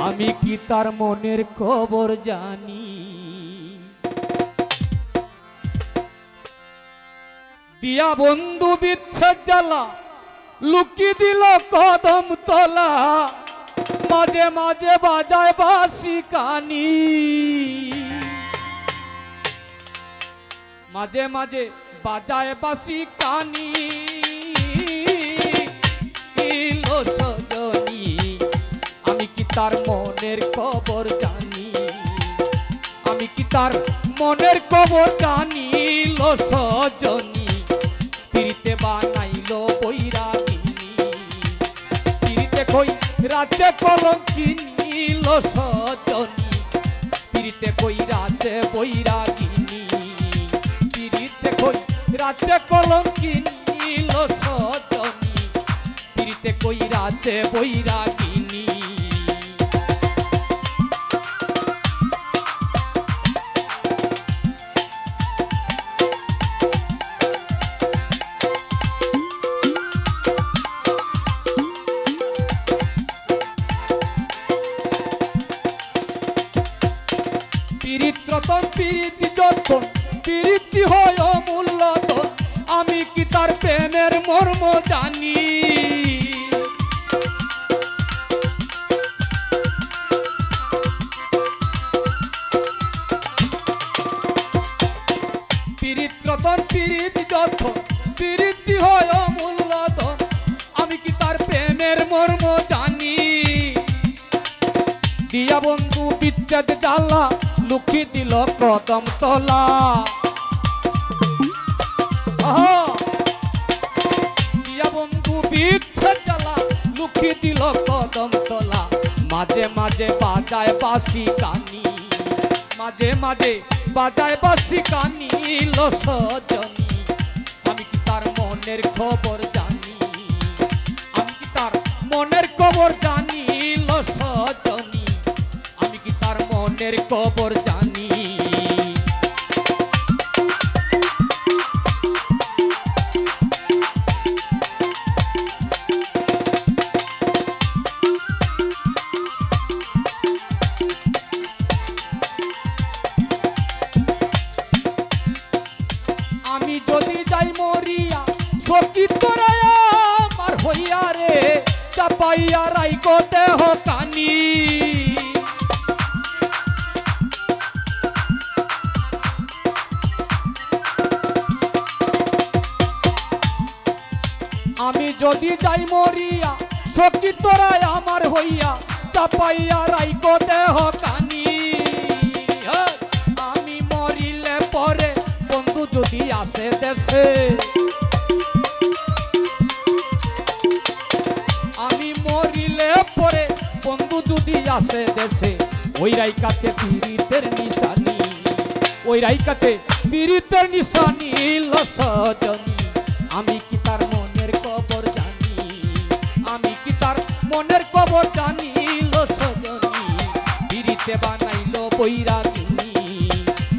আমি কি তার মনের খবর জানি। দিয়া বন্ধু বিচ্ছেদ জ্বালা লুকি দিল কদম তলা, মাঝে মাঝে বাজায় বাঁশি কানি, মাঝে মাঝে বাজায় বাঁশি কানি। সজনী আমি কি তার মনের খবর জানি, আমি কি তার মনের খবর জানি। লো সজনী পিরিতে বানাইলো বৈরাগিনী, পিরিতে কই রাতে কলঙ্কিনী। লো সজনী পিরিতে কই রাতে বৈরাগিনী, পিরিতে কই রাতে কলঙ্কিনী। লো সজনী পিরিতে কই রাতে বৈরাগিনী। পিরিত রতন পিরিতি যতন পিরিতি হয় অমূল্য ধন, আমি কি তার প্রেমের মর্ম জানি। পিরিত রতন পিরিতি যতন পিরিতি হয় অমূল্য ধন, আমি কি তার প্রেমের মর্ম জানি। দিয়া বন্ধু বিচ্ছেদ জ্বালা লুকি দিল কদম তলা, দিয়া বন্ধু বিচ্ছেদ জ্বালা লুকি দিল কদম তলা, মাঝে মাঝে বাজায় বাঁশি কানি, মাঝে মাঝে বাজায় বাঁশি কানি। লো সজনী আমি কি তার মনের খবর জানি, আমি কি তার মনের খবর জানি। লো সজনী আমি কি তার মনের খবর জানি। আমি যদি যাই মরিয়া সখী তোরা আমার হইয়া রে, চাপাইয়া রাইকো দেহ কানি। আমি যদি যাই মরিয়া সখী তোরা আমার হইয়া, চাপাইয়া রাইকো দেহ কানি। আমি মরিলে পরে বন্ধু যদি আসে দেশে, আমি মরিলে পরে বন্ধু যদি আসে দেশে, ওই রাই কাছে পীড়িতের নিশানি, ওই রাই কাছে পীড়িতের নিশানি। লো সজনী আমি কি তার মনের খবর জানি, আমি কি তার মনের খবর জানি। লো সজনী পীড়িতে বানাইলো বৈরাগিনী,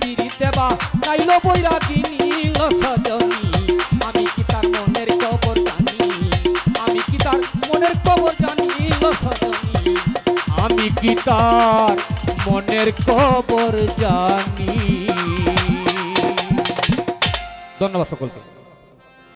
পীড়িতে বানাইলো বৈরাগিনী। লো সজনী আমি কি তার মনের খবর জানি, আমি কি তার মনের খবর জানি। লো সজনী আমি কি তার মনের খবর জানি। ধন্যবাদ সকলকে।